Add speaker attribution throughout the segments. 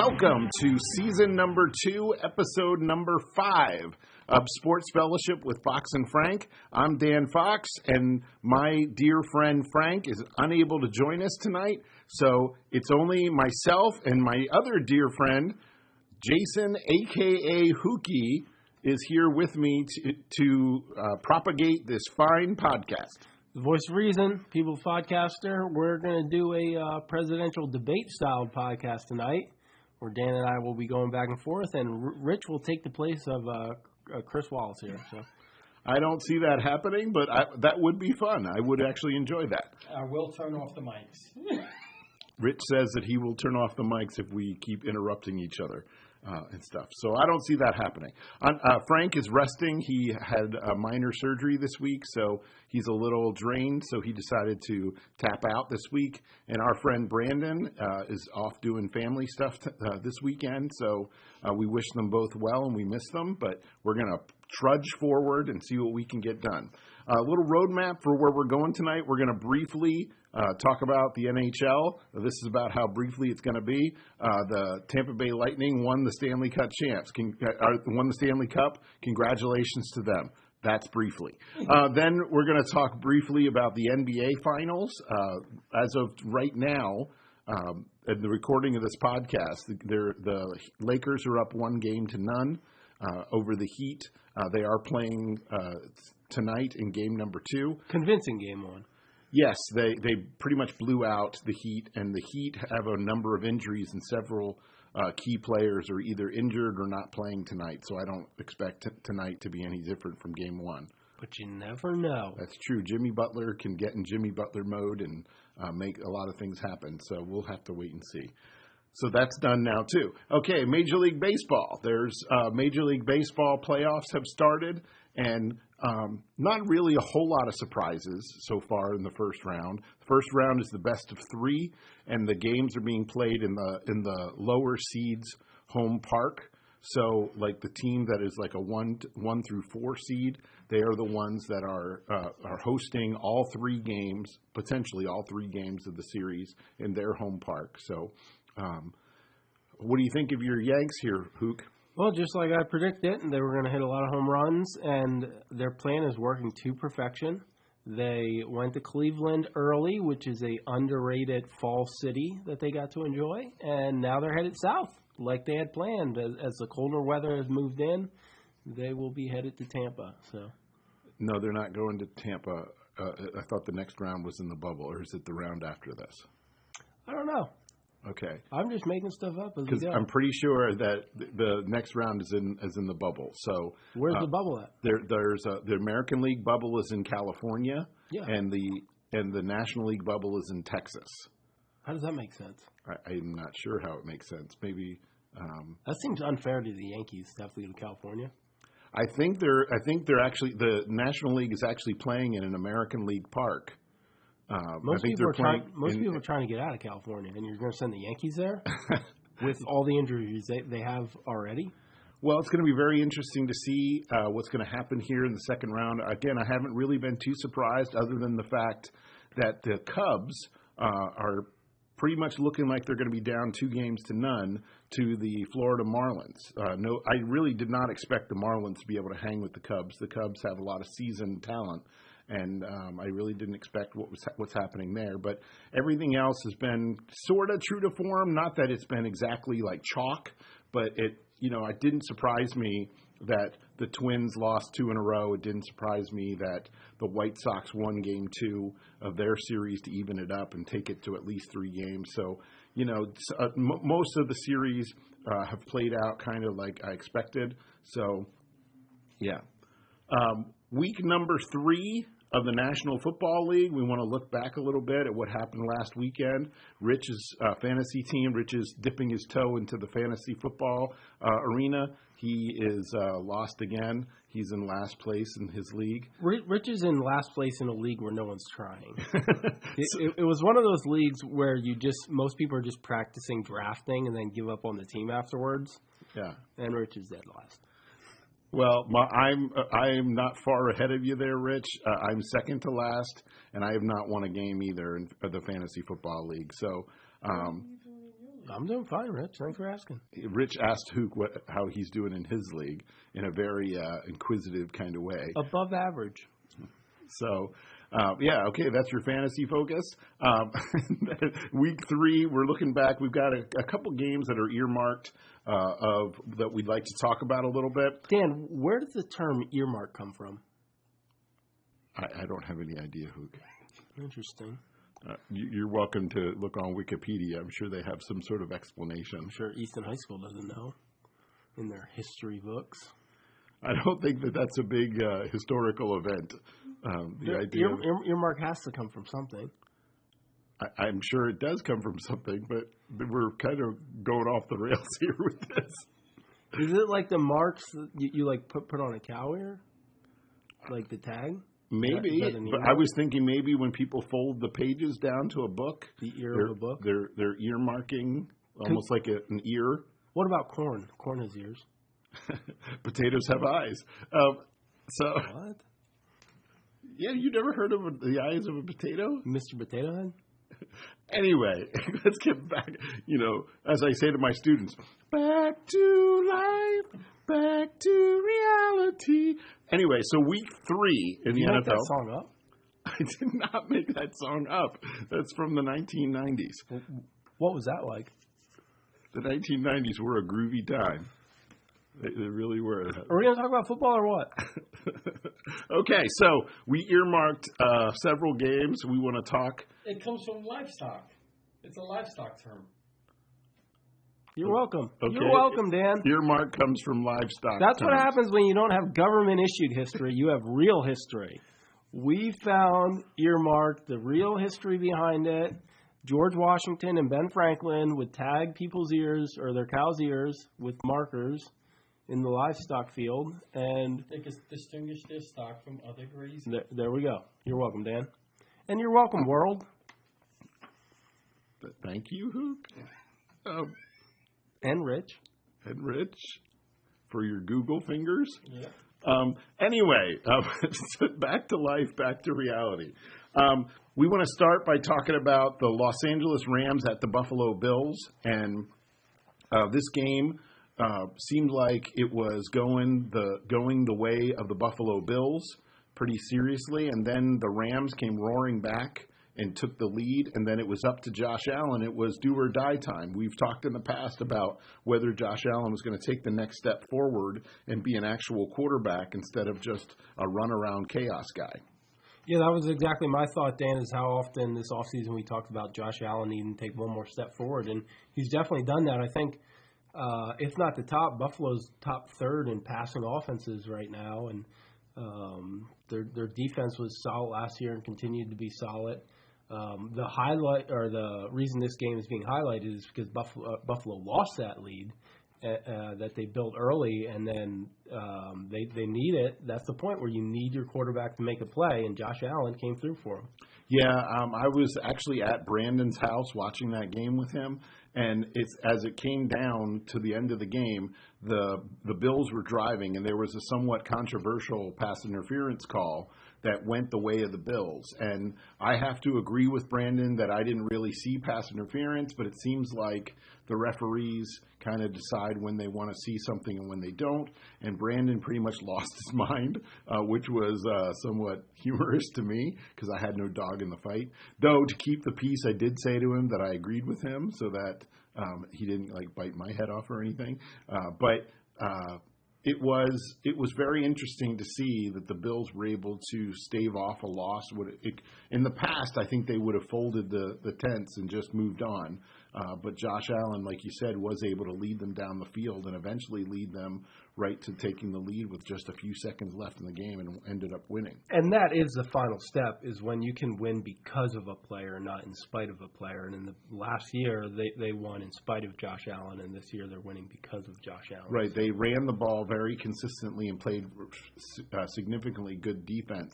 Speaker 1: Welcome to season number 2, episode number 5 of Sports Fellowship with Fox and Frank. I'm Dan Fox, and my dear friend Frank is unable to join us tonight, so it's only myself and my other dear friend, Jason, a.k.a. Whokey, is here with me to propagate this fine podcast.
Speaker 2: The Voice of Reason, People's Podcaster. We're going to do a presidential debate-style podcast tonight, where Dan and I will be going back and forth, and Rich will take the place of Chris Wallace here. So,
Speaker 1: I don't see that happening, but that would be fun. I would actually enjoy that.
Speaker 3: I will turn off the mics.
Speaker 1: Rich says that he will turn off the mics if we keep interrupting each other and stuff. So I don't see that happening. Frank is resting. He had a minor surgery this week, so he's a little drained, so he decided to tap out this week. And our friend Brandon is off doing family stuff this weekend, so we wish them both well and we miss them, but we're going to trudge forward and see what we can get done. A little roadmap for where we're going tonight. We're going to briefly talk about the NHL. This is about how briefly it's going to be. The Tampa Bay Lightning won the Stanley Cup champs. Won the Stanley Cup. Congratulations to them. That's briefly. Then we're going to talk briefly about the NBA Finals. As of right now, at the recording of this podcast, the Lakers are up 1-0 over the Heat. They are playing tonight in game number 2.
Speaker 2: Convincing game 1.
Speaker 1: Yes, they pretty much blew out the Heat, and the Heat have a number of injuries, and several key players are either injured or not playing tonight, so I don't expect tonight to be any different from game 1.
Speaker 2: But you never know.
Speaker 1: That's true. Jimmy Butler can get in Jimmy Butler mode and make a lot of things happen, so we'll have to wait and see. So that's done now, too. Okay, Major League Baseball. There's Major League Baseball playoffs have started, and not really a whole lot of surprises so far in the first round. The first round is the best of 3, and the games are being played in the lower seeds home park. So, like the team that is like a 1 through 4 seed, they are the ones that are hosting all 3 games, potentially all 3 games of the series in their home park. So, what do you think of your Yanks here, Hook?
Speaker 2: Well, just like I predicted, they were going to hit a lot of home runs, and their plan is working to perfection. They went to Cleveland early, which is a underrated fall city that they got to enjoy, and now they're headed south like they had planned. As the colder weather has moved in, they will be headed to Tampa. So,
Speaker 1: no, they're not going to Tampa. I thought the next round was in the bubble, or is it the round after this?
Speaker 2: I don't know.
Speaker 1: Okay.
Speaker 2: I'm just making stuff up as we go.
Speaker 1: I'm pretty sure that the next round is in the bubble. So
Speaker 2: where's the bubble at?
Speaker 1: There's the American League bubble is in California,
Speaker 2: yeah,
Speaker 1: and the National League bubble is in Texas.
Speaker 2: How does that make sense?
Speaker 1: I'm not sure how it makes sense. Maybe
Speaker 2: that seems unfair to the Yankees to have to go to California.
Speaker 1: I think they're actually, the National League is actually playing in an American League park.
Speaker 2: Most people are trying to get out of California, and you're going to send the Yankees there with all the injuries they have already?
Speaker 1: Well, it's going to be very interesting to see what's going to happen here in the second round. Again, I haven't really been too surprised, other than the fact that the Cubs are pretty much looking like they're going to be down 2-0 to the Florida Marlins. No, I really did not expect the Marlins to be able to hang with the Cubs. The Cubs have a lot of seasoned talent. And I really didn't expect what's happening there. But everything else has been sort of true to form. Not that it's been exactly like chalk, but it didn't surprise me that the Twins lost 2 in a row. It didn't surprise me that the White Sox won game 2 of their series to even it up and take it to at least 3 games. So, most of the series have played out kind of like I expected. So, yeah. Week number 3 of the National Football League. We want to look back a little bit at what happened last weekend. Rich's fantasy team, Rich is dipping his toe into the fantasy football arena. He is lost again. He's in last place in his league.
Speaker 2: Rich is in last place in a league where no one's trying. it was one of those leagues where most people are just practicing drafting and then give up on the team afterwards.
Speaker 1: Yeah.
Speaker 2: And Rich is dead last.
Speaker 1: Well, I'm not far ahead of you there, Rich. I'm second to last, and I have not won a game either in the fantasy football league. So
Speaker 2: I'm doing fine, Rich. Thanks for asking.
Speaker 1: Rich asked Hook how he's doing in his league in a very inquisitive kind of way.
Speaker 2: Above average.
Speaker 1: So, okay, that's your fantasy focus. Week 3, we're looking back. We've got a couple games that are earmarked that we'd like to talk about a little bit.
Speaker 2: Dan, where does the term earmark come from?
Speaker 1: I don't have any idea, Hook.
Speaker 2: Interesting.
Speaker 1: You're welcome to look on Wikipedia. I'm sure they have some sort of explanation.
Speaker 2: I'm sure Easton High School doesn't know in their history books.
Speaker 1: I don't think that's a big historical event.
Speaker 2: Earmark has to come from something.
Speaker 1: I'm sure it does come from something, but we're kind of going off the rails here with this.
Speaker 2: Is it like the marks that you like put on a cow ear? Like the tag?
Speaker 1: Maybe, but I was thinking maybe when people fold the pages down to a book,
Speaker 2: the ear of a book,
Speaker 1: they're earmarking almost like an ear.
Speaker 2: What about corn? Corn has ears.
Speaker 1: Potatoes have eyes.
Speaker 2: What?
Speaker 1: Yeah, you never heard of the eyes of a potato?
Speaker 2: Mr. Potato Head?
Speaker 1: Anyway, let's get back, as I say to my students, back to life, back to reality. Anyway, so week 3 in the NFL.
Speaker 2: Make that song up?
Speaker 1: I did not make that song up. That's from the 1990s.
Speaker 2: What was that like?
Speaker 1: The 1990s were a groovy time. They really were.
Speaker 2: Are we going to talk about football or what?
Speaker 1: Okay, so we earmarked several games. We want to talk.
Speaker 3: It comes from livestock. It's a livestock term.
Speaker 2: You're welcome.
Speaker 1: Okay.
Speaker 2: You're welcome, Dan.
Speaker 1: Earmark comes from livestock.
Speaker 2: That's what happens when you don't have government-issued history. You have real history. We found earmarked, the real history behind it. George Washington and Ben Franklin would tag people's ears or their cows' ears with markers in the livestock field, and
Speaker 3: they can distinguish their stock from other grazing.
Speaker 2: There we go. You're welcome, Dan. And you're welcome, world.
Speaker 1: Thank you, Hook.
Speaker 2: And Rich.
Speaker 1: For your Google fingers.
Speaker 3: Yeah.
Speaker 1: Anyway, back to life, back to reality. We want to start by talking about the Los Angeles Rams at the Buffalo Bills. And this game seemed like it was going the way of the Buffalo Bills pretty seriously. And then the Rams came roaring back and took the lead, and then it was up to Josh Allen. It was do or die time. We've talked in the past about whether Josh Allen was going to take the next step forward and be an actual quarterback instead of just a run-around chaos guy.
Speaker 2: Yeah, that was exactly my thought, Dan, is how often this offseason we talked about Josh Allen needing to take one more step forward, and he's definitely done that. I think, if not the top, Buffalo's top third in passing offenses right now, and their defense was solid last year and continued to be solid. The highlight, or the reason this game is being highlighted, is because Buffalo lost that lead that they built early, and then they need it. That's the point where you need your quarterback to make a play, and Josh Allen came through for him.
Speaker 1: Yeah, I was actually at Brandon's house watching that game with him, and as it came down to the end of the game, the Bills were driving, and there was a somewhat controversial pass interference call that went the way of the Bills. And I have to agree with Brandon that I didn't really see pass interference, but it seems like the referees kind of decide when they want to see something and when they don't. And Brandon pretty much lost his mind, which was somewhat humorous to me because I had no dog in the fight. Though, to keep the peace, I did say to him that I agreed with him so that he didn't bite my head off or anything. It was very interesting to see that the Bills were able to stave off a loss. In the past, I think they would have folded the tents and just moved on. But Josh Allen, like you said, was able to lead them down the field and eventually lead them right to taking the lead with just a few seconds left in the game and ended up winning.
Speaker 2: And that is the final step, is when you can win because of a player, not in spite of a player. And in the last year, they won in spite of Josh Allen, and this year they're winning because of Josh Allen.
Speaker 1: Right. They ran the ball very consistently and played significantly good defense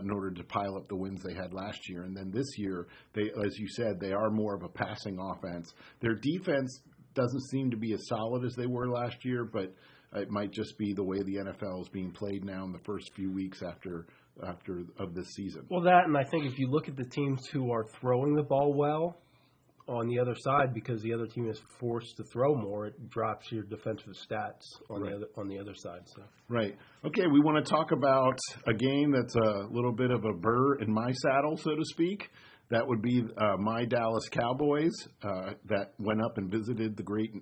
Speaker 1: in order to pile up the wins they had last year. And then this year, as you said, they are more of a passing offense. Their defense doesn't seem to be as solid as they were last year, but it might just be the way the NFL is being played now in the first few weeks after of this season.
Speaker 2: Well, that, and I think if you look at the teams who are throwing the ball well, on the other side, because the other team is forced to throw more, it drops your defensive stats on the other side. So.
Speaker 1: Right. Okay, we want to talk about a game that's a little bit of a burr in my saddle, so to speak. That would be my Dallas Cowboys that went up and visited the great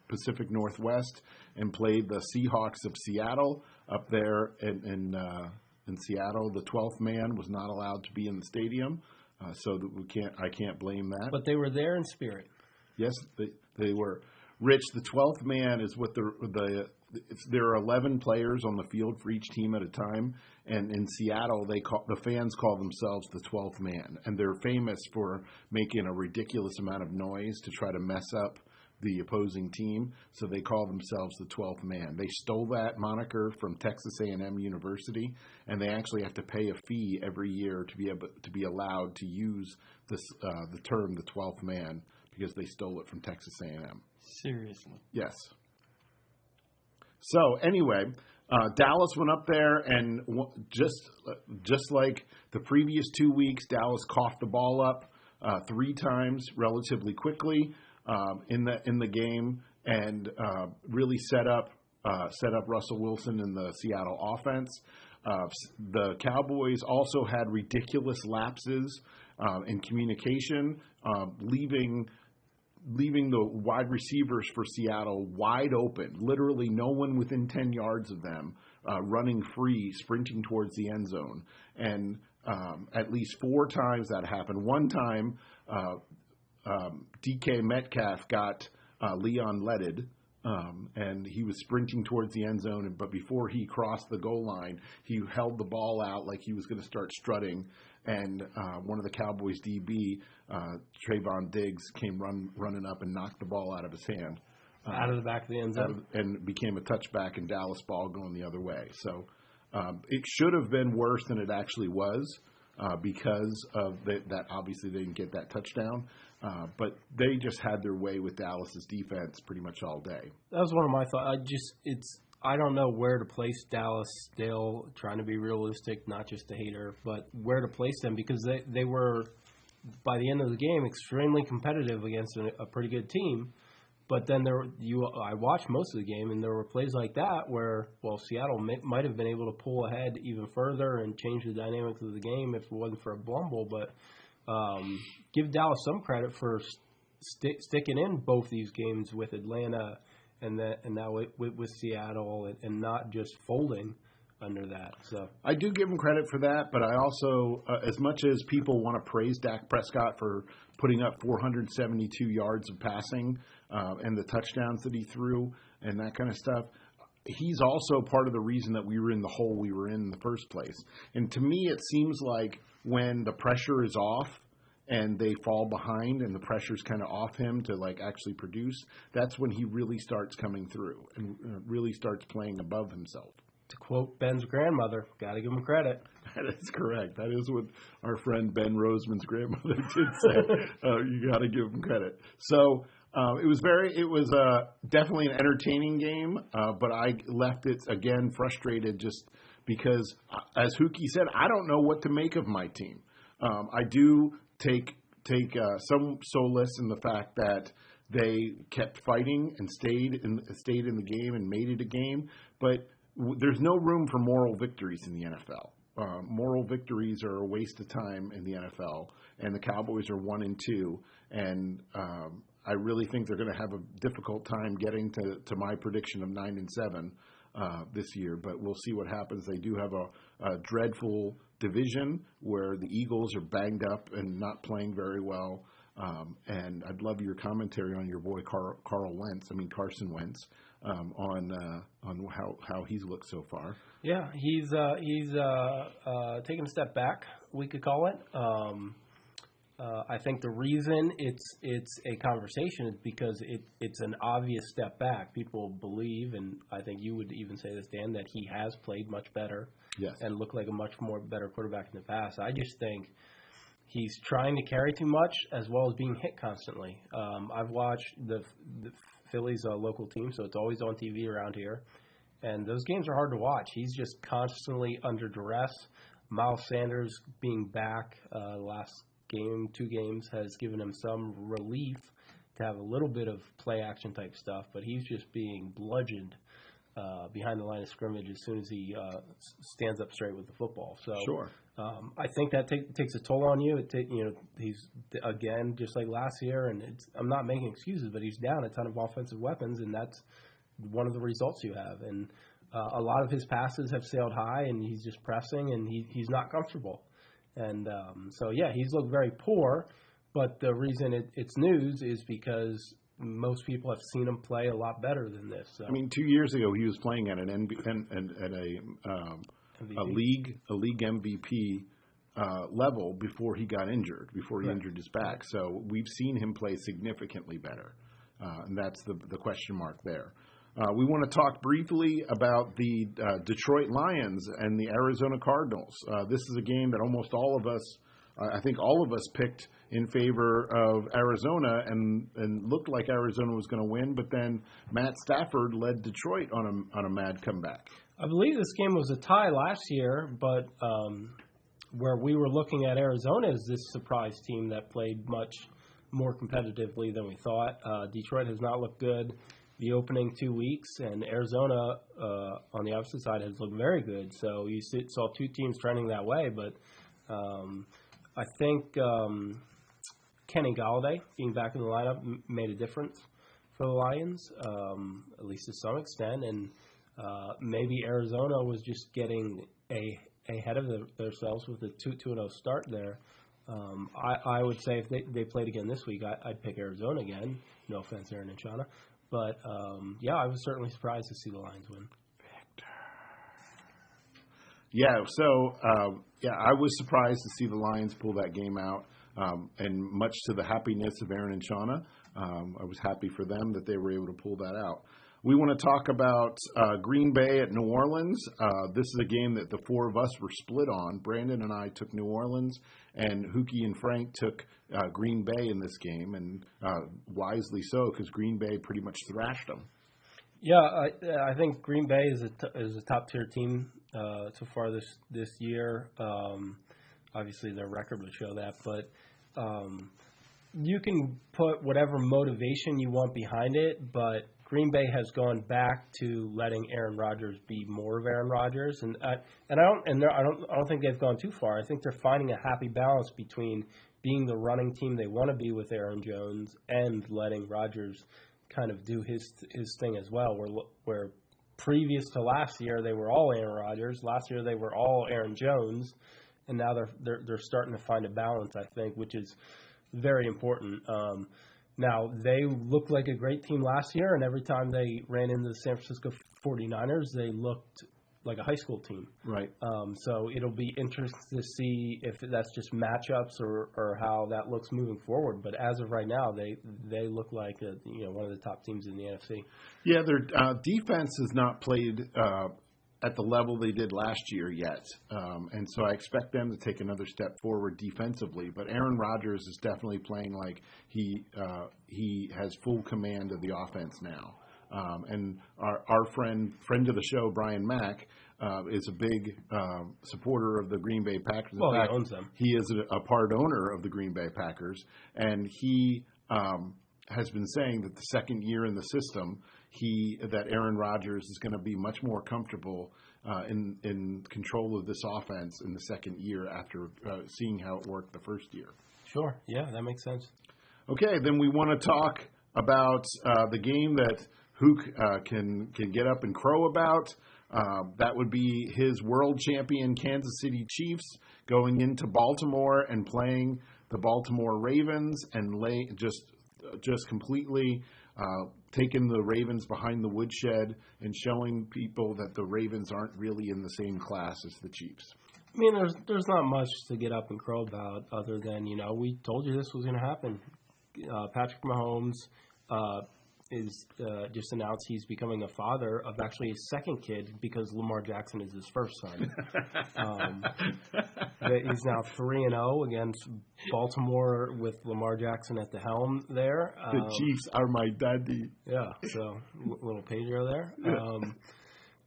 Speaker 1: Pacific Northwest and played the Seahawks of Seattle up there in Seattle. The 12th man was not allowed to be in the stadium, so that I can't blame that.
Speaker 2: But they were there in spirit.
Speaker 1: Yes, they were. Rich, the 12th man is what there are 11 players on the field for each team at a time, and in Seattle, the fans call themselves the 12th man, and they're famous for making a ridiculous amount of noise to try to mess up the opposing team, so they call themselves the 12th man. They stole that moniker from Texas A&M University, and they actually have to pay a fee every year to be allowed to use the term the 12th man, because they stole it from Texas A&M.
Speaker 3: Seriously?
Speaker 1: Yes. So anyway, Dallas went up there, and just like the previous 2 weeks, Dallas coughed the ball up 3 times relatively quickly in the game, and really set up Russell Wilson in the Seattle offense. The Cowboys also had ridiculous lapses in communication, leaving the wide receivers for Seattle wide open, literally no one within 10 yards of them, running free, sprinting towards the end zone. And at least 4 times that happened. One time, DK Metcalf got Leon Ledded, and he was sprinting towards the end zone, but before he crossed the goal line, he held the ball out like he was going to start strutting, and one of the Cowboys DB, Trayvon Diggs, came running up and knocked the ball out of his hand.
Speaker 2: Out of the back of the end zone.
Speaker 1: And became a touchback, and Dallas ball going the other way. So it should have been worse than it actually was, because of that obviously they didn't get that touchdown. But they just had their way with Dallas's defense pretty much all day.
Speaker 2: That was one of my thoughts. I don't know where to place Dallas still, trying to be realistic, not just a hater, but where to place them, because they were, by the end of the game, extremely competitive against a pretty good team. But then I watched most of the game, and there were plays like that where, Seattle might have been able to pull ahead even further and change the dynamics of the game if it wasn't for a Blumble. But give Dallas some credit for sticking in both these games with Atlanta and now with Seattle, and not just folding under that. So
Speaker 1: I do give him credit for that, but I also, as much as people want to praise Dak Prescott for putting up 472 yards of passing and the touchdowns that he threw and that kind of stuff, he's also part of the reason that we were in the hole we were in the first place. And to me, it seems like when the pressure is off and they fall behind and the pressure's kind of off him to actually produce, that's when he really starts coming through and really starts playing above himself.
Speaker 2: To quote Ben's grandmother, got to give him credit.
Speaker 1: That is correct. That is what our friend Ben Roseman's grandmother did say. You got to give him credit. So it was definitely an entertaining game, but I left it again frustrated just because, as Whokey said, I don't know what to make of my team. I do take some solace in the fact that they kept fighting and stayed in the game and made it a game, but there's no room for moral victories in the NFL. Moral victories are a waste of time in the NFL, and the Cowboys are 1-2, and I really think they're going to have a difficult time getting to my prediction of 9-7 this year. But we'll see what happens. They do have a dreadful division where the Eagles are banged up and not playing very well. And I'd love your commentary on your boy Carson Wentz, on how he's looked so far.
Speaker 2: Yeah, he's taking a step back, we could call it. I think the reason it's a conversation is because it's an obvious step back. People believe, and I think you would even say this, Dan, that he has played much better.
Speaker 1: Yes. And
Speaker 2: looked like a much more better quarterback in the past. I just think he's trying to carry too much as well as being hit constantly. I've watched the Phillies local team, so it's always on TV around here. And those games are hard to watch. He's just constantly under duress. Miles Sanders being back last game, 2 games, has given him some relief to have a little bit of play action type stuff, but he's just being bludgeoned behind the line of scrimmage as soon as he stands up straight with the football. So
Speaker 1: Sure.
Speaker 2: I think that takes a toll on you. He's again just like last year, and I'm not making excuses, but he's down a ton of offensive weapons, and that's one of the results you have. And a lot of his passes have sailed high, and he's just pressing, and he's not comfortable. And so he's looked very poor. But the reason it's news is because most people have seen him play a lot better than this. So.
Speaker 1: I mean, 2 years ago he was playing at a league MVP level before he got injured, before he injured his back. So we've seen him play significantly better, and that's the question mark there. We want to talk briefly about the Detroit Lions and the Arizona Cardinals. This is a game that almost all of us, I think all of us picked in favor of Arizona and looked like Arizona was going to win, but then Matt Stafford led Detroit on a mad comeback.
Speaker 2: I believe this game was a tie last year, but where we were looking at Arizona as this surprise team that played much more competitively than we thought. Detroit has not looked good the opening 2 weeks, and Arizona on the opposite side has looked very good. So you saw 2 teams trending that way, but I think Kenny Galladay being back in the lineup made a difference for the Lions, at least to some extent, and maybe Arizona was just getting ahead of themselves with a 2-0 start there. I would say if they played again this week, I'd pick Arizona again. No offense, Aaron and Shauna. But, I was certainly surprised to see the Lions win.
Speaker 1: Yeah, so, I was surprised to see the Lions pull that game out, and much to the happiness of Aaron and Shauna. I was happy for them that they were able to pull that out. We want to talk about Green Bay at New Orleans. This is a game that the 4 of us were split on. Brandon and I took New Orleans, and Whokey and Frank took Green Bay in this game, and wisely so, because Green Bay pretty much thrashed them.
Speaker 2: Yeah, I think Green Bay is a top-tier team so far this year. Obviously, their record would show that, but you can put whatever motivation you want behind it, but Green Bay has gone back to letting Aaron Rodgers be more of Aaron Rodgers, and I don't think they've gone too far. I think they're finding a happy balance between being the running team they want to be with Aaron Jones and letting Rodgers kind of do his thing as well. Where previous to last year they were all Aaron Rodgers, last year they were all Aaron Jones, and now they're starting to find a balance, I think, which is very important. Now, they looked like a great team last year, and every time they ran into the San Francisco 49ers, they looked like a high school team.
Speaker 1: Right.
Speaker 2: So it'll be interesting to see if that's just matchups or how that looks moving forward. But as of right now, they look like one of the top teams in the NFC.
Speaker 1: Yeah, their defense has not played at the level they did last year yet. And so I expect them to take another step forward defensively. But Aaron Rodgers is definitely playing like he has full command of the offense now. And our friend of the show, Brian Mack, is a big supporter of the Green Bay Packers.
Speaker 2: Well, he owns them.
Speaker 1: He is a part owner of the Green Bay Packers. And he has been saying that the second year in the system, that Aaron Rodgers is going to be much more comfortable in control of this offense in the second year after seeing how it worked the first year.
Speaker 2: Sure. Yeah, that makes sense.
Speaker 1: Okay, then we want to talk about the game that Hook can get up and crow about. That would be his world champion Kansas City Chiefs going into Baltimore and playing the Baltimore Ravens and just completely taking the Ravens behind the woodshed and showing people that the Ravens aren't really in the same class as the Chiefs.
Speaker 2: I mean, there's not much to get up and crow about other than, we told you this was going to happen. Patrick Mahomes is just announced he's becoming a father of actually his second kid because Lamar Jackson is his first son. He's now 3-0 against Baltimore with Lamar Jackson at the helm there.
Speaker 1: The Chiefs are my daddy.
Speaker 2: Yeah, so little Pedro there.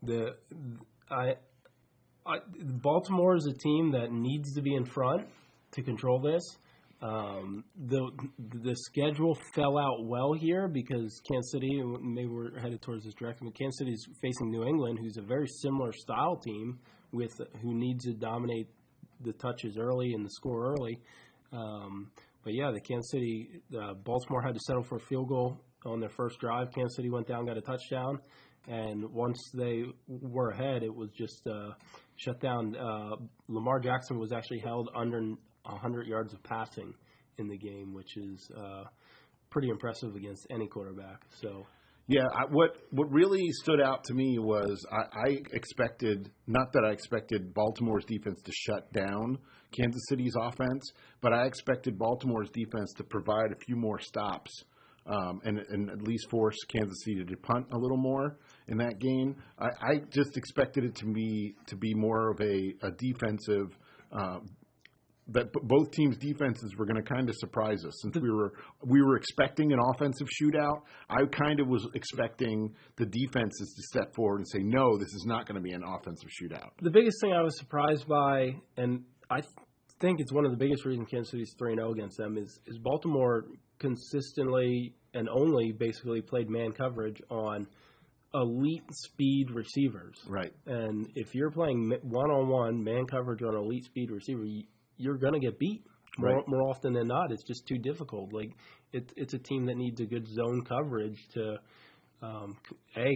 Speaker 1: Yeah.
Speaker 2: Baltimore is a team that needs to be in front to control this. The schedule fell out well here because Kansas City, maybe we're headed towards this direction, but Kansas City is facing New England, who's a very similar style team who needs to dominate the touches early and the score early. But yeah, the Kansas City, Baltimore had to settle for a field goal on their first drive. Kansas City went down, got a touchdown, and once they were ahead, it was just shut down. Lamar Jackson was actually held under 100 yards of passing in the game, which is pretty impressive against any quarterback. So,
Speaker 1: yeah, what really stood out to me was I expected, not that I expected Baltimore's defense to shut down Kansas City's offense, but I expected Baltimore's defense to provide a few more stops and at least force Kansas City to punt a little more in that game. I just expected it to be more of a defensive that both teams' defenses were going to kind of surprise us. Since we were expecting an offensive shootout, I kind of was expecting the defenses to step forward and say, no, this is not going to be an offensive shootout.
Speaker 2: The biggest thing I was surprised by, and I think it's one of the biggest reasons Kansas City's 3-0 against them, is Baltimore consistently and only basically played man coverage on elite speed receivers.
Speaker 1: Right.
Speaker 2: And if you're playing one-on-one man coverage on elite speed receiver, you're going to get beat more often than not. It's just too difficult. Like it's a team that needs a good zone coverage to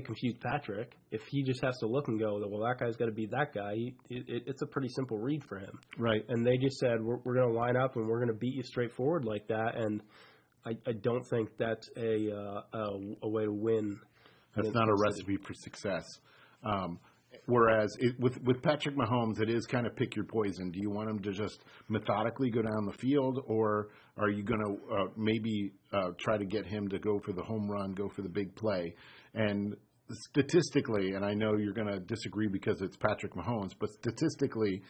Speaker 2: confuse Patrick. If he just has to look and go, well, that guy's got to beat that guy. It's a pretty simple read for him.
Speaker 1: Right.
Speaker 2: And they just said we're going to line up and we're going to beat you straightforward like that. And I don't think that's a way to win.
Speaker 1: That's not a recipe for success. Whereas with Patrick Mahomes, it is kind of pick your poison. Do you want him to just methodically go down the field, or are you going to maybe try to get him to go for the home run, go for the big play? And statistically, and I know you're going to disagree because it's Patrick Mahomes, but statistically,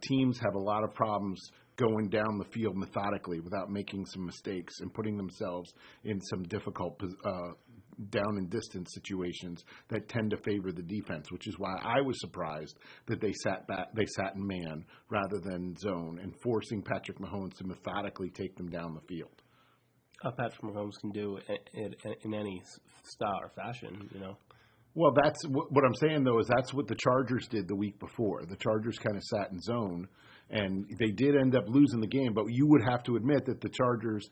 Speaker 1: teams have a lot of problems going down the field methodically without making some mistakes and putting themselves in some difficult down and distance situations that tend to favor the defense, which is why I was surprised that they sat in man rather than zone and forcing Patrick Mahomes to methodically take them down the field.
Speaker 2: Patrick Mahomes can do it in any style or fashion, you know.
Speaker 1: Well, that's what I'm saying, though, is that's what the Chargers did the week before. The Chargers kind of sat in zone, and they did end up losing the game, but you would have to admit that the Chargers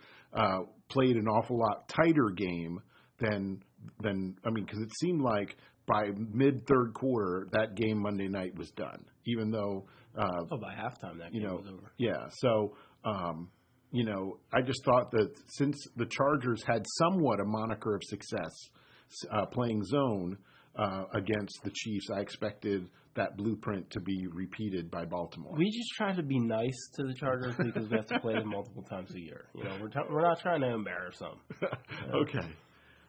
Speaker 1: played an awful lot tighter game than because it seemed like by mid-third quarter, that game Monday night was done, even though
Speaker 2: by halftime that game was over.
Speaker 1: Yeah, so I just thought that since the Chargers had somewhat a moniker of success playing zone against the Chiefs, I expected that blueprint to be repeated by Baltimore.
Speaker 2: We just try to be nice to the Chargers because we have to play them multiple times a year. You know, we're not trying to embarrass them.
Speaker 1: Okay.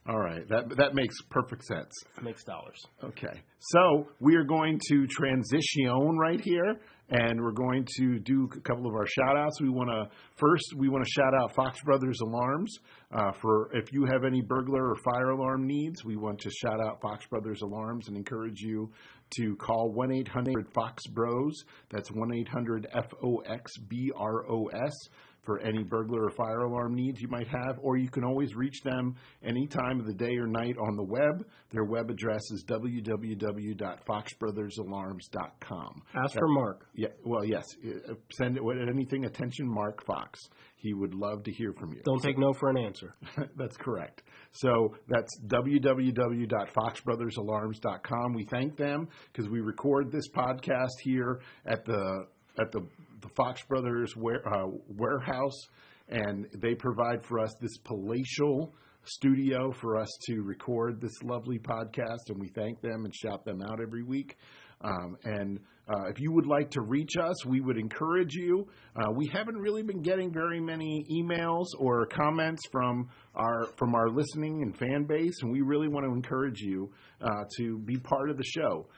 Speaker 1: All right. That makes perfect sense.
Speaker 2: Makes dollars.
Speaker 1: Okay. So we are going to transition right here, and we're going to do a couple of our shout-outs. We want to shout out Fox Brothers Alarms. For if you have any burglar or fire alarm needs, we want to shout out Fox Brothers Alarms and encourage you to call 1-800-FOX-BROS. That's 1-800-FOXBROS. For any burglar or fire alarm needs you might have, or you can always reach them any time of the day or night on the web. Their web address is www.foxbrothersalarms.com.
Speaker 2: Ask for Mark.
Speaker 1: Yeah, well, yes. Send it with anything, attention Mark Fox. He would love to hear from you.
Speaker 2: Don't take no for an answer.
Speaker 1: That's correct. So that's www.foxbrothersalarms.com. We thank them because we record this podcast here at the Fox Brothers warehouse, and they provide for us this palatial studio for us to record this lovely podcast, and we thank them and shout them out every week. If you would like to reach us, we would encourage you. We haven't really been getting very many emails or comments from our listening and fan base, and we really want to encourage you to be part of the show.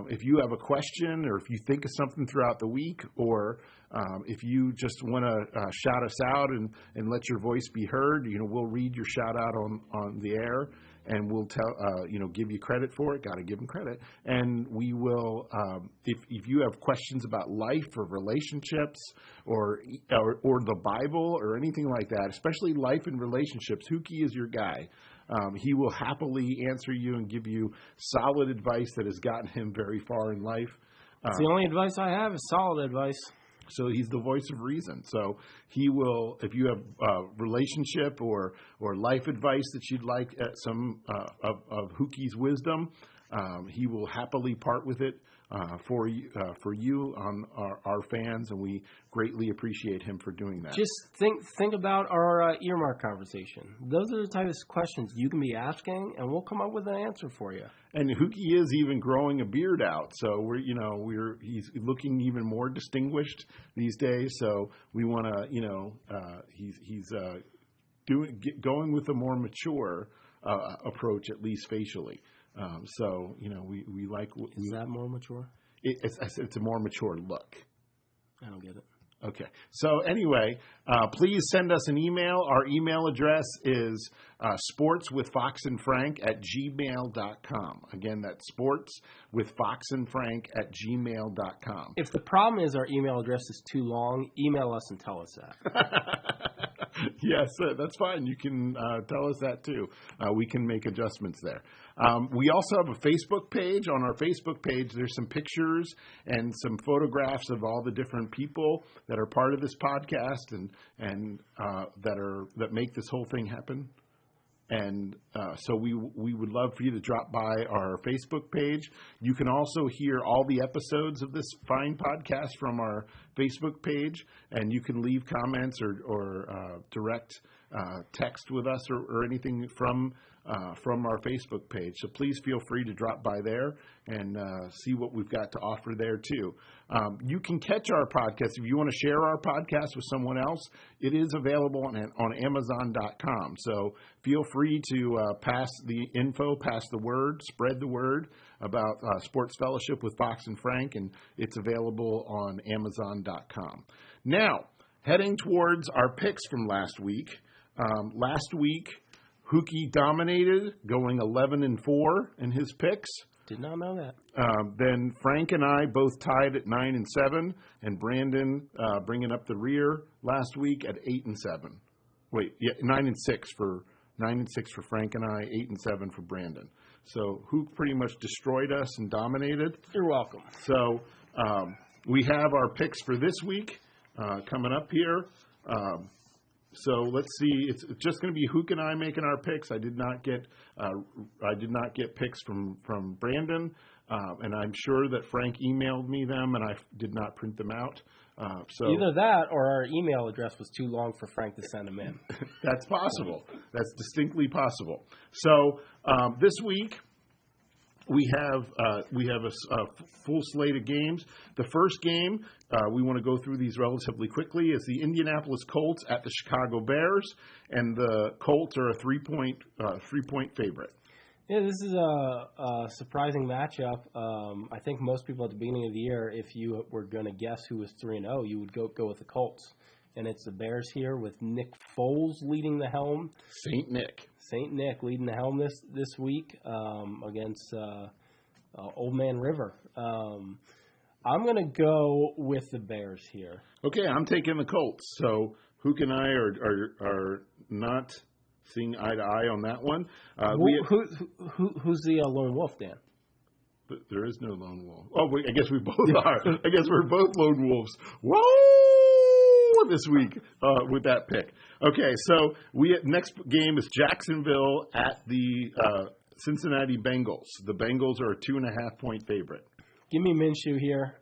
Speaker 1: If you have a question, or if you think of something throughout the week, or if you just want to shout us out and let your voice be heard, we'll read your shout out on the air. And we'll give you credit for it. Got to give them credit. And we will, if if you have questions about life or relationships or the Bible or anything like that, especially life and relationships, Whokey is your guy. He will happily answer you and give you solid advice that has gotten him very far in life.
Speaker 2: It's the only advice I have is solid advice.
Speaker 1: So he's the voice of reason. So he will, if you have relationship or life advice that you'd like some of Whokey's wisdom, he will happily part with it for you on our fans, and we greatly appreciate him for doing that.
Speaker 2: Just think about our earmark conversation. Those are the types of questions you can be asking, and we'll come up with an answer for you.
Speaker 1: And Whokey is even growing a beard out, so he's looking even more distinguished these days. So we want to, he's going with a more mature approach, at least facially. We like.
Speaker 2: Is that more mature?
Speaker 1: It's a more mature look.
Speaker 2: I don't get it.
Speaker 1: Okay. So anyway, please send us an email. Our email address is sportswithfoxandfrank@gmail.com. Again, that's sportswithfoxandfrank@gmail.com.
Speaker 2: If the problem is our email address is too long, email us and tell us that.
Speaker 1: Yes, that's fine. You can tell us that too. We can make adjustments there. We also have a Facebook page. On our Facebook page, there's some pictures and some photographs of all the different people that are part of this podcast and that make this whole thing happen. And so we would love for you to drop by our Facebook page. You can also hear all the episodes of this fine podcast from our Facebook page, and you can leave comments or direct text with us or anything from our Facebook page. So please feel free to drop by there and see what we've got to offer there too. You can catch our podcast if you want to share our podcast with someone else. It is available on Amazon.com. So feel free to pass the word, spread the word about Sports Fellowship with Fox and Frank, and it's available on Amazon.com. Now, heading towards our picks from last week. Last week, Whokey dominated, going 11-4 in his picks.
Speaker 2: Did not know that.
Speaker 1: Then Frank and I both tied at 9-7, and Brandon bringing up the rear last week at 8-7. 9-6 for Frank and I, 8-7 for Brandon. So Whook pretty much destroyed us and dominated.
Speaker 2: You're welcome.
Speaker 1: So we have our picks for this week coming up here. So let's see. It's just going to be Whook and I making our picks. I did not get picks from Brandon, and I'm sure that Frank emailed me them, and I did not print them out. So
Speaker 2: either that or our email address was too long for Frank to send them in.
Speaker 1: That's possible. That's distinctly possible. So this week we have a full slate of games. The first game, we want to go through these relatively quickly, is the Indianapolis Colts at the Chicago Bears, and the Colts are a three-point favorite.
Speaker 2: Yeah, this is a surprising matchup. I think most people at the beginning of the year, if you were going to guess who was 3-0, you would go with the Colts. And it's the Bears here with Nick Foles leading the helm.
Speaker 1: Saint Nick
Speaker 2: leading the helm this week against Old Man River. I'm going to go with the Bears here.
Speaker 1: Okay, I'm taking the Colts. So Whook and I are not seeing eye to eye on that one.
Speaker 2: Who's the lone wolf, Dan?
Speaker 1: But there is no lone wolf. Oh, I guess we both are. I guess we're both lone wolves. Whoa! This week with that pick. Okay, so next game is Jacksonville at the Cincinnati Bengals. The Bengals are a 2.5-point favorite.
Speaker 2: Give me Minshew here.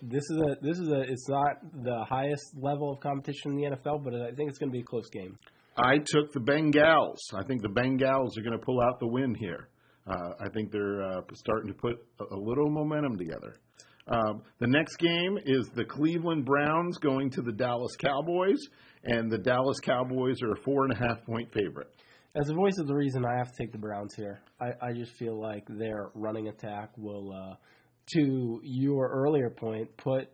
Speaker 2: It's not the highest level of competition in the NFL, but I think it's going to be a close game.
Speaker 1: I took the Bengals. I think the Bengals are going to pull out the win here. I think they're starting to put a little momentum together. The next game is the Cleveland Browns going to the Dallas Cowboys, and the Dallas Cowboys are a 4.5-point favorite.
Speaker 2: As a voice of the reason, I have to take the Browns here. I just feel like their running attack will, to your earlier point, put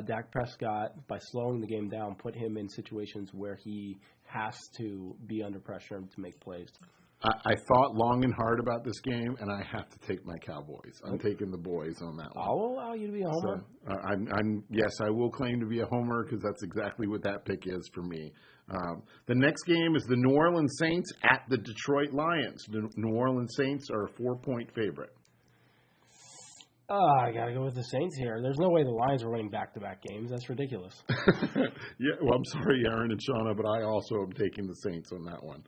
Speaker 2: Dak Prescott, by slowing the game down, put him in situations where he has to be under pressure to make plays.
Speaker 1: I thought long and hard about this game, and I have to take my Cowboys. I'm taking the boys on that one.
Speaker 2: I'll allow you to be a homer.
Speaker 1: So, yes, I will claim to be a homer because that's exactly what that pick is for me. The next game is the New Orleans Saints at the Detroit Lions. The New Orleans Saints are a 4-point favorite.
Speaker 2: I got to go with the Saints here. There's no way the Lions are winning back-to-back games. That's ridiculous.
Speaker 1: Yeah, well, I'm sorry, Aaron and Shauna, but I also am taking the Saints on that one.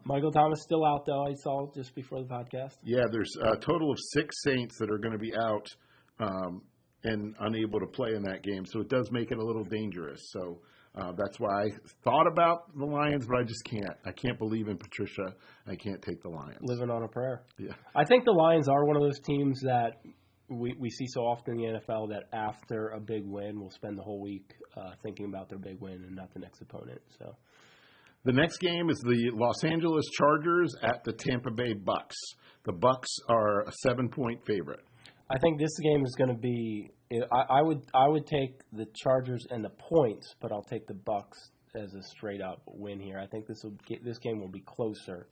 Speaker 2: Michael Thomas still out, though, I saw just before the podcast.
Speaker 1: Yeah, there's a total of 6 Saints that are going to be out and unable to play in that game, so it does make it a little dangerous. So that's why I thought about the Lions, but I just can't. I can't believe in Patricia. I can't take the Lions.
Speaker 2: Living on a prayer.
Speaker 1: Yeah.
Speaker 2: I think the Lions are one of those teams that we see so often in the NFL that after a big win, we'll spend the whole week thinking about their big win and not the next opponent. So.
Speaker 1: The next game is the Los Angeles Chargers at the Tampa Bay Bucks. The Bucks are a 7-point favorite.
Speaker 2: I think this game is going to be. I would take the Chargers and the points, but I'll take the Bucks as a straight up win here. I think this game will be closer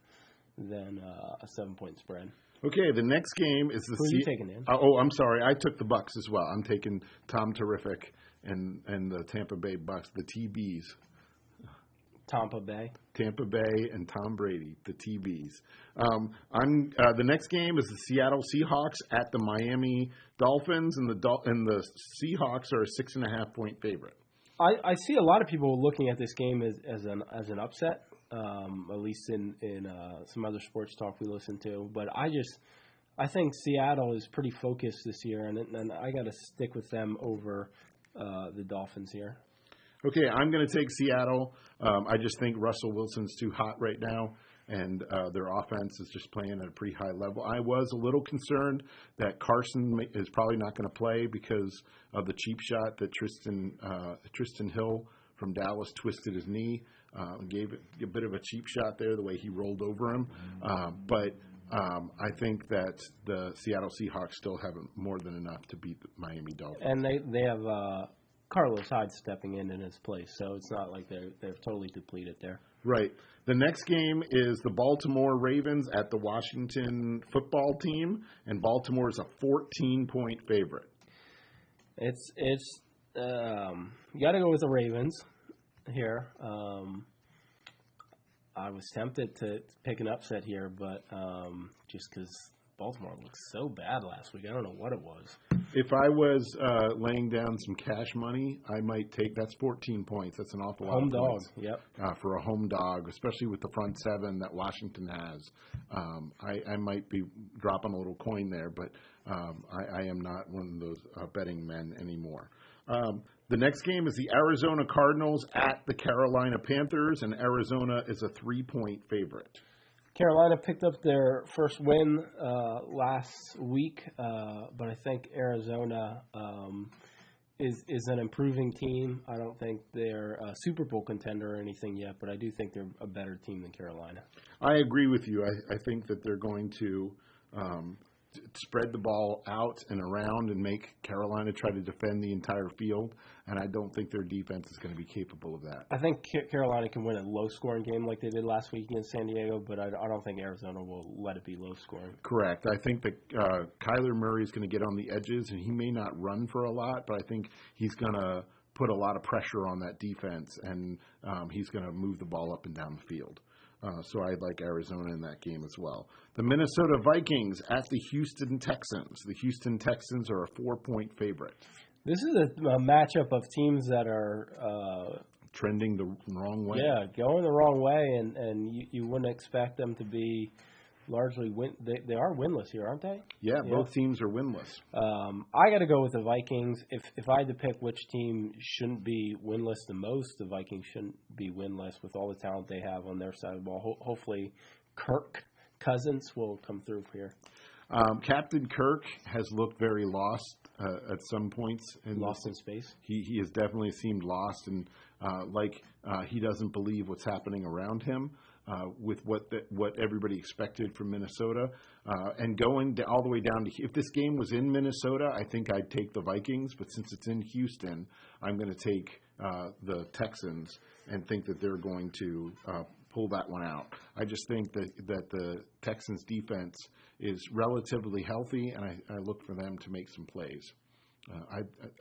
Speaker 2: than a 7-point spread.
Speaker 1: Okay, the next game is the.
Speaker 2: Who are you taking, Dan?
Speaker 1: I'm sorry, I took the Bucks as well. I'm taking Tom Terrific and the Tampa Bay Bucks, the TBs.
Speaker 2: Tampa Bay
Speaker 1: and Tom Brady, the TBs. The next game is the Seattle Seahawks at the Miami Dolphins, and the Seahawks are a 6.5-point favorite.
Speaker 2: I see a lot of people looking at this game as an upset, at least in some other sports talk we listen to. But I think Seattle is pretty focused this year, and I got to stick with them over the Dolphins here.
Speaker 1: Okay, I'm going to take Seattle. I just think Russell Wilson's too hot right now, and their offense is just playing at a pretty high level. I was a little concerned that Carson is probably not going to play because of the cheap shot that Tristan Hill from Dallas twisted his knee, gave it a bit of a cheap shot there, the way he rolled over him. But I think that the Seattle Seahawks still have more than enough to beat the Miami Dolphins.
Speaker 2: And they have Carlos Hyde stepping in his place, so it's not like they're totally depleted there.
Speaker 1: Right. The next game is the Baltimore Ravens at the Washington football team, and Baltimore is a 14-point favorite.
Speaker 2: It's you got to go with the Ravens here. I was tempted to pick an upset here, but just because Baltimore looked so bad last week, I don't know what it was.
Speaker 1: If I was laying down some cash money, I might take. That's 14 points. That's an awful lot.
Speaker 2: Home
Speaker 1: of
Speaker 2: dog.
Speaker 1: points,
Speaker 2: Yep.
Speaker 1: For a home dog, especially with the front seven that Washington has. I might be dropping a little coin there, but I am not one of those betting men anymore. The next game is the Arizona Cardinals at the Carolina Panthers, and Arizona is a 3-point favorite.
Speaker 2: Carolina picked up their first win last week, but I think Arizona is an improving team. I don't think they're a Super Bowl contender or anything yet, but I do think they're a better team than Carolina.
Speaker 1: I agree with you. I think that they're going to spread the ball out and around and make Carolina try to defend the entire field, and I don't think their defense is going to be capable of that.
Speaker 2: I think Carolina can win a low-scoring game like they did last week against San Diego, but I don't think Arizona will let it be low-scoring.
Speaker 1: Correct. I think that Kyler Murray is going to get on the edges, and he may not run for a lot, but I think he's going to put a lot of pressure on that defense, and he's going to move the ball up and down the field. So I like Arizona in that game as well. The Minnesota Vikings at the Houston Texans. The Houston Texans are a 4-point favorite.
Speaker 2: This is a matchup of teams that are
Speaker 1: trending the wrong way.
Speaker 2: Yeah, going the wrong way, and you wouldn't expect them to be largely they are winless here, aren't they?
Speaker 1: Yeah, both teams are winless.
Speaker 2: I got to go with the Vikings. If I had to pick which team shouldn't be winless the most, the Vikings shouldn't be winless with all the talent they have on their side of the ball. Hopefully, Kirk Cousins will come through here.
Speaker 1: Captain Kirk has looked very lost at some points.
Speaker 2: Lost in space?
Speaker 1: He has definitely seemed lost, and he doesn't believe what's happening around him with what everybody expected from Minnesota. And going all the way down to – if this game was in Minnesota, I think I'd take the Vikings. But since it's in Houston, I'm going to take the Texans and think that they're going to pull that one out. I just think that the Texans defense is relatively healthy, and I look for them to make some plays.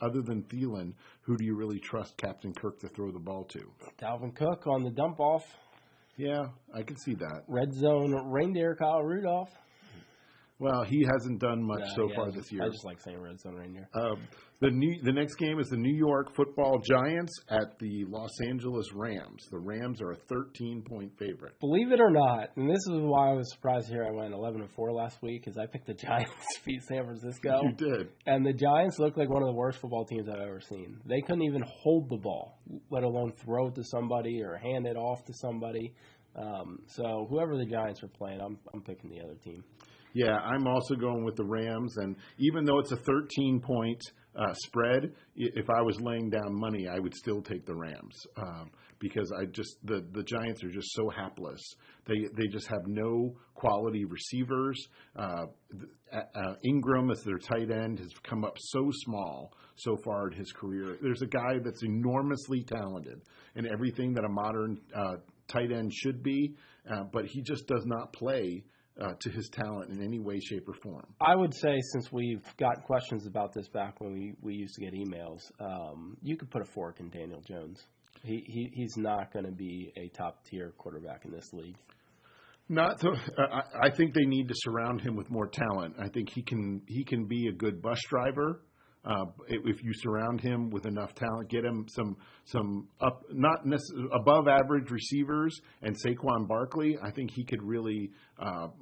Speaker 1: Other than Thielen, who do you really trust Captain Kirk to throw the ball to?
Speaker 2: Dalvin Cook on the dump off.
Speaker 1: Yeah, I can see that.
Speaker 2: Red zone reindeer Kyle Rudolph.
Speaker 1: Well, he hasn't done much far this year.
Speaker 2: I just like saying red zone reindeer.
Speaker 1: The next game is the New York Football Giants at the Los Angeles Rams. The Rams are a 13-point favorite.
Speaker 2: Believe it or not, and this is why I was surprised here. I went 11-4 last week because I picked the Giants to beat San Francisco.
Speaker 1: You did.
Speaker 2: And the Giants look like one of the worst football teams I've ever seen. They couldn't even hold the ball, let alone throw it to somebody or hand it off to somebody. So whoever the Giants are playing, I'm picking the other team.
Speaker 1: Yeah, I'm also going with the Rams, and even though it's a 13-point spread, if I was laying down money, I would still take the Rams because the Giants are just so hapless. They just have no quality receivers. Ingram, as their tight end, has come up so small so far in his career. There's a guy that's enormously talented in everything that a modern tight end should be, but he just does not play to his talent in any way, shape, or form.
Speaker 2: I would say, since we've got questions about this back when we used to get emails, you could put a fork in Daniel Jones. He's not going to be a top-tier quarterback in this league.
Speaker 1: I think they need to surround him with more talent. I think he can be a good bus driver. If you surround him with enough talent, get him some not necessarily above average receivers and Saquon Barkley, I think he could really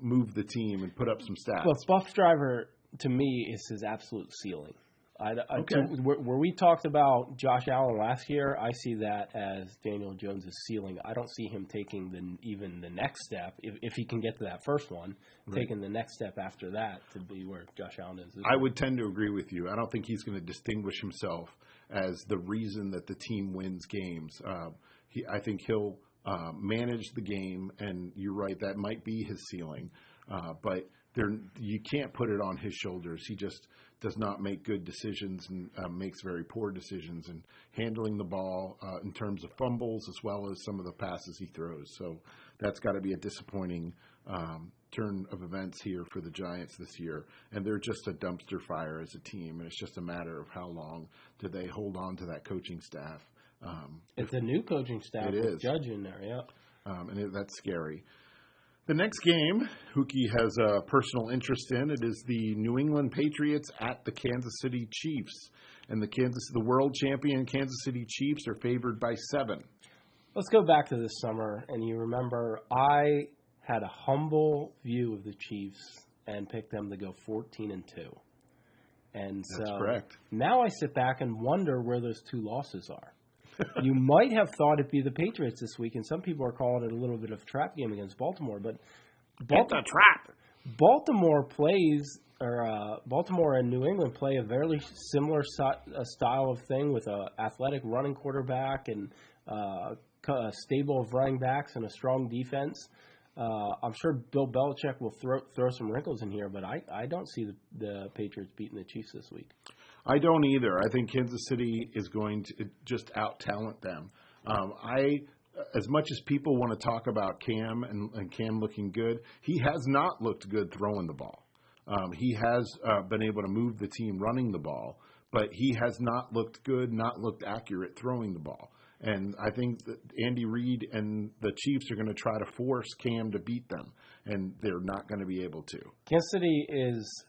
Speaker 1: move the team and put up some stats.
Speaker 2: Well, bus driver to me is his absolute ceiling.
Speaker 1: Okay.
Speaker 2: Where we talked about Josh Allen last year, I see that as Daniel Jones' ceiling. I don't see him taking even the next step, if he can get to that first one, right, taking the next step after that to be where Josh Allen is.
Speaker 1: I would tend to agree with you. I don't think he's going to distinguish himself as the reason that the team wins games. I think he'll manage the game, and you're right, that might be his ceiling. But you can't put it on his shoulders. He just does not make good decisions and makes very poor decisions in handling the ball in terms of fumbles as well as some of the passes he throws. So that's got to be a disappointing turn of events here for the Giants this year. And they're just a dumpster fire as a team, and it's just a matter of how long do they hold on to that coaching staff.
Speaker 2: It's a new coaching staff with Judge in there, yeah.
Speaker 1: And that's scary. The next game, Whokey has a personal interest in. It is the New England Patriots at the Kansas City Chiefs. And the world champion Kansas City Chiefs are favored by 7.
Speaker 2: Let's go back to this summer. And you remember I had a humble view of the Chiefs and picked them to go 14-2. And so
Speaker 1: that's correct.
Speaker 2: Now I sit back and wonder where those 2 losses are. You might have thought it'd be the Patriots this week, and some people are calling it a little bit of a trap game against Baltimore. But
Speaker 1: it's a trap.
Speaker 2: Baltimore and New England play a very similar style of thing with an athletic running quarterback and a stable of running backs and a strong defense. I'm sure Bill Belichick will throw some wrinkles in here, but I don't see the Patriots beating the Chiefs this week.
Speaker 1: I don't either. I think Kansas City is going to just out-talent them. As much as people want to talk about Cam and Cam looking good, he has not looked good throwing the ball. He has been able to move the team running the ball, but he has not looked good, not looked accurate throwing the ball. And I think that Andy Reid and the Chiefs are going to try to force Cam to beat them, and they're not going to be able to.
Speaker 2: Kansas City is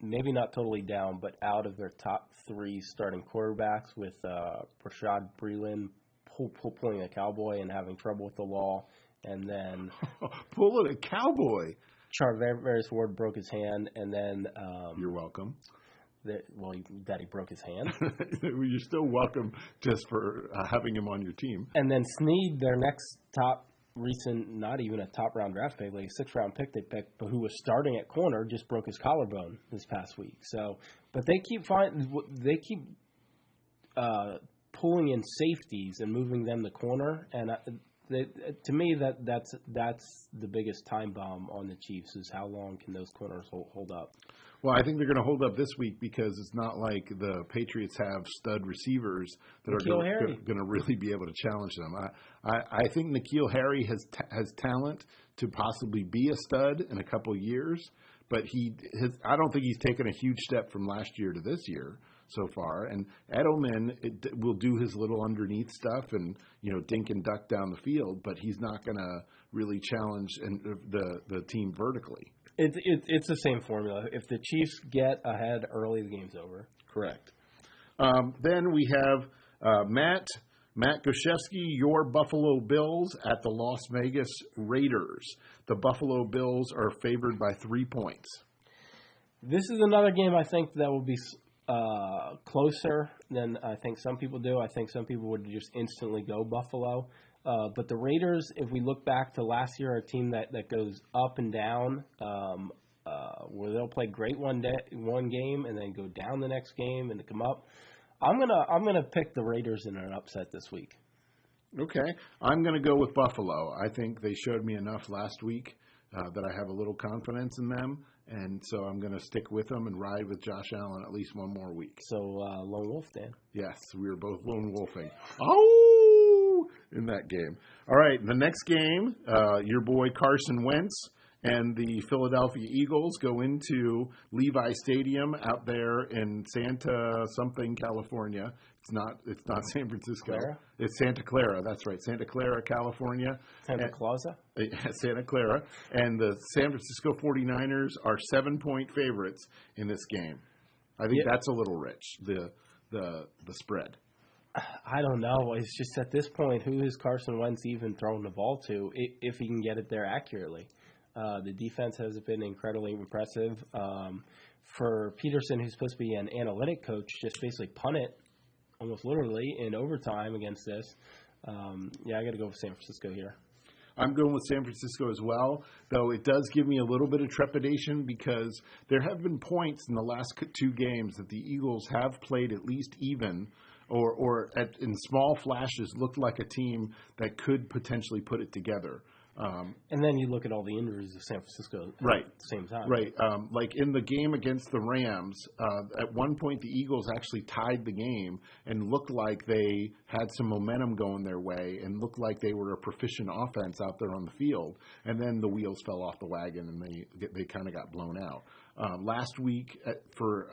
Speaker 2: maybe not totally down, but out of their top 3 starting quarterbacks with Rashad Breeland pulling a cowboy and having trouble with the law. And then
Speaker 1: pulling a cowboy.
Speaker 2: Charvarius Ward broke his hand, and then
Speaker 1: you're welcome.
Speaker 2: Daddy broke his hand.
Speaker 1: You're still welcome just for having him on your team.
Speaker 2: And then Snead, their next not even a top-round draft pick, like a 6th-round pick they picked, but who was starting at corner, just broke his collarbone this past week. So, but they keep pulling in safeties and moving them to corner, and to me that's the biggest time bomb on the Chiefs is how long can those corners hold up.
Speaker 1: Well, I think they're going to hold up this week because it's not like the Patriots have stud receivers that
Speaker 2: N'Keal
Speaker 1: are
Speaker 2: Harry.
Speaker 1: going to really be able to challenge them. I think N'Keal Harry has talent to possibly be a stud in a couple years, but I don't think he's taken a huge step from last year to this year so far. And Edelman will do his little underneath stuff and dink and duck down the field, but he's not going to really challenge the team vertically.
Speaker 2: It's the same formula. If the Chiefs get ahead early, the game's over.
Speaker 1: Correct. Then we have Matt Goszewski, your Buffalo Bills at the Las Vegas Raiders. The Buffalo Bills are favored by 3 points.
Speaker 2: This is another game I think that will be closer than I think some people do. I think some people would just instantly go Buffalo. But the Raiders, if we look back to last year, are a team that goes up and down, where they'll play great one game and then go down the next game and come up. I'm gonna pick the Raiders in an upset this week.
Speaker 1: Okay, I'm gonna go with Buffalo. I think they showed me enough last week that I have a little confidence in them, and so I'm gonna stick with them and ride with Josh Allen at least one more week.
Speaker 2: So lone wolf, Dan.
Speaker 1: Yes, we were both lone wolfing. Oh, in that game. All right, the next game, your boy Carson Wentz and the Philadelphia Eagles go into Levi Stadium out there in Santa something, California. It's not San Francisco.
Speaker 2: Clara?
Speaker 1: It's Santa Clara. That's right, Santa Clara, California.
Speaker 2: Santa Clausa?
Speaker 1: Santa Clara. And the San Francisco 49ers are 7-point favorites in this game. I think that's a little rich, the spread.
Speaker 2: I don't know. It's just at this point, who is Carson Wentz even throwing the ball to if he can get it there accurately? The defense has been incredibly impressive. For Peterson, who's supposed to be an analytic coach, just basically punt it almost literally in overtime against this. I got to go with San Francisco here.
Speaker 1: I'm going with San Francisco as well, though it does give me a little bit of trepidation because there have been points in the last 2 games that the Eagles have played at least even or in small flashes looked like a team that could potentially put it together.
Speaker 2: And then you look at all the injuries of San Francisco at the same time.
Speaker 1: Right. Like in the game against the Rams, at one point the Eagles actually tied the game and looked like they had some momentum going their way and looked like they were a proficient offense out there on the field. And then the wheels fell off the wagon and they kind of got blown out. Last week, for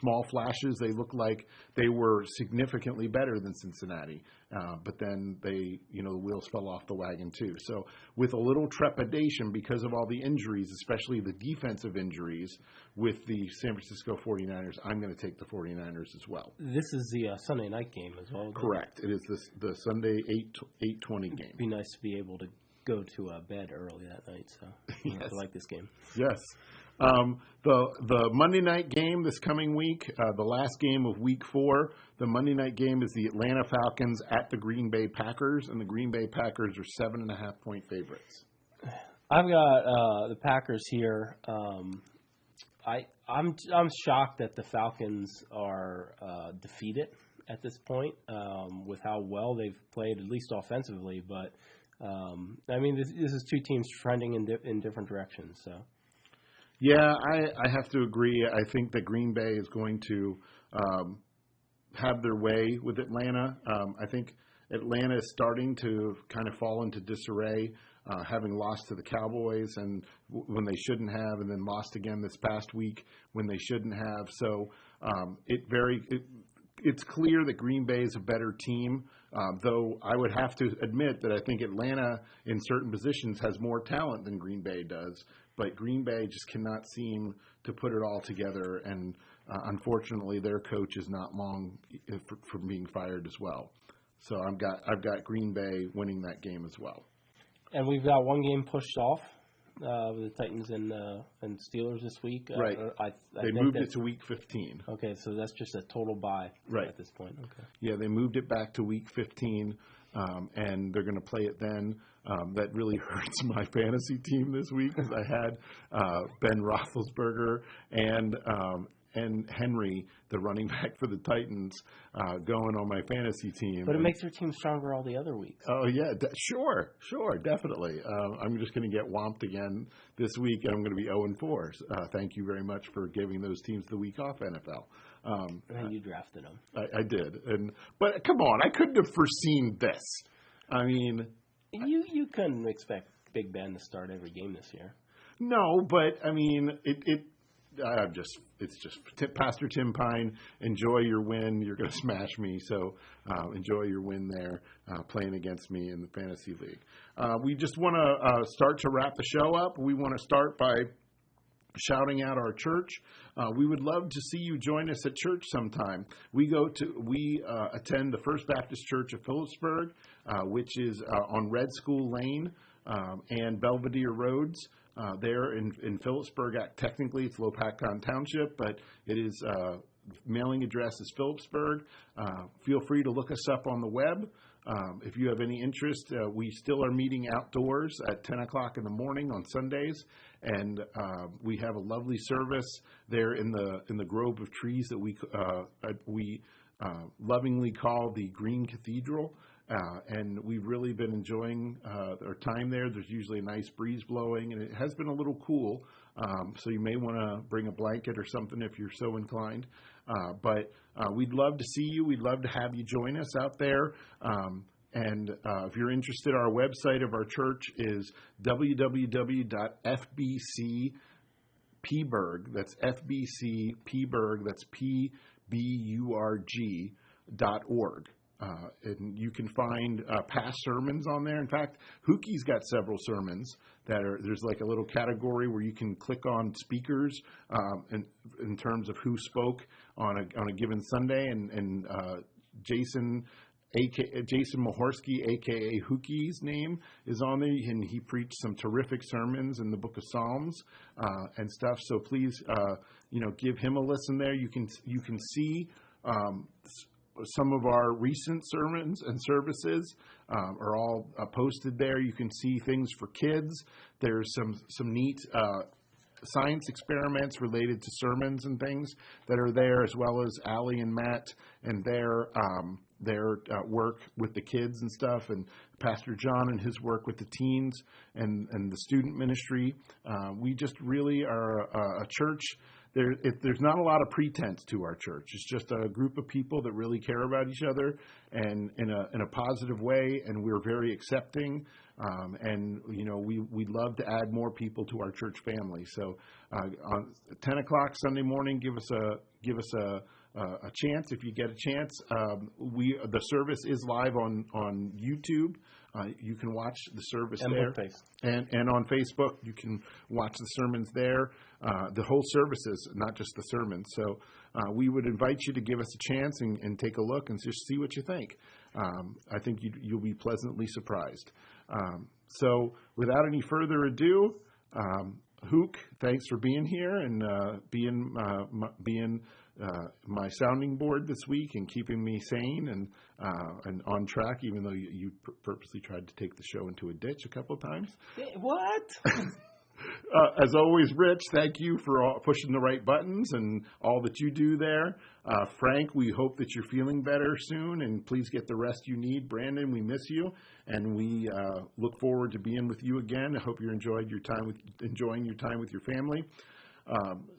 Speaker 1: small flashes, they looked like they were significantly better than Cincinnati. But then the wheels fell off the wagon too. So with a little trepidation because of all the injuries, especially the defensive injuries with the San Francisco 49ers, I'm going to take the 49ers as well.
Speaker 2: This is the Sunday night game as well.
Speaker 1: Correct. It is the Sunday 8:20 game.
Speaker 2: It'd be nice to be able to go to bed early that night. So I like this game.
Speaker 1: Yes. The Monday night game this coming week, the last game of Week 4, the Monday night game is the Atlanta Falcons at the Green Bay Packers, and the Green Bay Packers are 7.5-point favorites.
Speaker 2: I've got the Packers here. I'm shocked that the Falcons are defeated at this point with how well they've played, at least offensively. But this is 2 teams trending in different directions. So.
Speaker 1: Yeah, I have to agree. I think that Green Bay is going to have their way with Atlanta. I think Atlanta is starting to kind of fall into disarray, having lost to the Cowboys and when they shouldn't have, and then lost again this past week when they shouldn't have. So it's clear that Green Bay is a better team, though I would have to admit that I think Atlanta in certain positions has more talent than Green Bay does. But Green Bay just cannot seem to put it all together, and unfortunately, their coach is not long from being fired as well. So I've got Green Bay winning that game as well.
Speaker 2: And we've got one game pushed off with the Titans and Steelers this week.
Speaker 1: Right. They moved it to Week 15.
Speaker 2: Okay, so that's just a total bye at this point. Okay.
Speaker 1: Yeah, they moved it back to Week 15. And they're going to play it then. That really hurts my fantasy team this week because I had Ben Roethlisberger and Henry, the running back for the Titans, going on my fantasy team.
Speaker 2: But it makes your team stronger all the other weeks.
Speaker 1: Oh, yeah. Sure, definitely. I'm just going to get whomped again this week, and I'm going to be 0-4. Thank you very much for giving those teams the week off, NFL.
Speaker 2: And you drafted them.
Speaker 1: I did. But come on, I couldn't have foreseen this. I mean...
Speaker 2: You couldn't expect Big Ben to start every game this year.
Speaker 1: No, but, I mean, it's just Pastor Tim Pine, enjoy your win. You're going to smash me, so enjoy your win there playing against me in the fantasy league. We just want to start to wrap the show up. We want to start by shouting out our church. We would love to see you join us at church sometime. We attend the First Baptist Church of Phillipsburg, which is on Red School Lane and Belvedere Roads. There in Phillipsburg. Technically, it's Lopakon Township, but it is mailing address is Phillipsburg. Feel free to look us up on the web. If you have any interest, we still are meeting outdoors at 10 o'clock in the morning on Sundays, and we have a lovely service there in the grove of trees that we lovingly call the Green Cathedral. And we've really been enjoying our time there. There's usually a nice breeze blowing, and it has been a little cool. So you may want to bring a blanket or something if you're so inclined. But we'd love to see you. We'd love to have you join us out there. And if you're interested, our website of our church is www.fbcpburg. That's FBCPburg. That's PBURG.org. And you can find past sermons on there. In fact, Whokey's got several sermons there's like a little category where you can click on speakers in terms of who spoke on a given Sunday. And Jason Mahorsky, a.k.a. Whokey's name, is on there, and he preached some terrific sermons in the book of Psalms and stuff. So please, give him a listen there. You can see some of our recent sermons and services are all posted there. You can see things for kids. There's some neat science experiments related to sermons and things that are there, as well as Allie and Matt and their work with the kids and stuff, and Pastor John and his work with the teens and the student ministry. We just really are a church. There's not a lot of pretense to our church. It's just a group of people that really care about each other and in a positive way, and we're very accepting. And we'd love to add more people to our church family. So on 10 o'clock Sunday morning, give us a chance if you get a chance. The service is live on YouTube. You can watch the service
Speaker 2: and
Speaker 1: there, and on Facebook you can watch the sermons there. The whole services, not just the sermons. So we would invite you to give us a chance and take a look and just see what you think. I think you'll be pleasantly surprised. So without any further ado, Hook, thanks for being here and being my sounding board this week and keeping me sane and on track, even though you purposely tried to take the show into a ditch a couple of times.
Speaker 2: What?
Speaker 1: As always, Rich, thank you for pushing the right buttons and all that you do there. Frank, we hope that you're feeling better soon, and please get the rest you need. Brandon, we miss you, and we look forward to being with you again. I hope you're enjoying your time with your family.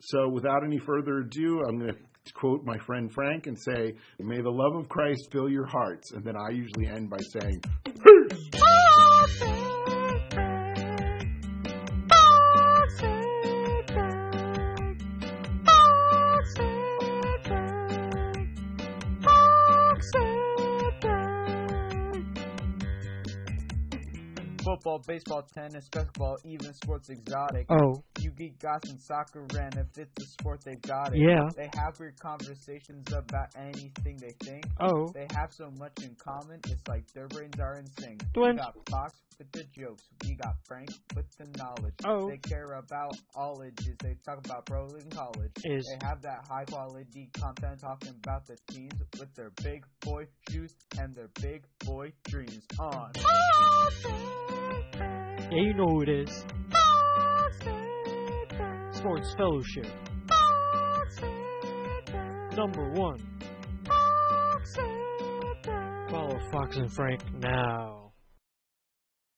Speaker 1: So without any further ado, I'm going to quote my friend Frank and say, "May the love of Christ fill your hearts." And then I usually end by saying, "Peace."
Speaker 4: Football, baseball, tennis, basketball, even sports exotic.
Speaker 5: Oh.
Speaker 4: You geek gossip and soccer, and if it's a sport, they've got it.
Speaker 5: Yeah.
Speaker 4: They have weird conversations about anything they think.
Speaker 5: Oh.
Speaker 4: They have so much in common, it's like their brains are in sync.
Speaker 5: Twins.
Speaker 4: We got Fox with the jokes. We got Frank with the knowledge.
Speaker 5: Oh.
Speaker 4: They care about all ages. They talk about pro and college.
Speaker 5: Is.
Speaker 4: They have that high quality content talking about the teams with their big boy shoes and their big boy dreams on.
Speaker 5: Yeah, you know who it is. Sports Fellowship. number one. Follow Fox and Frank now.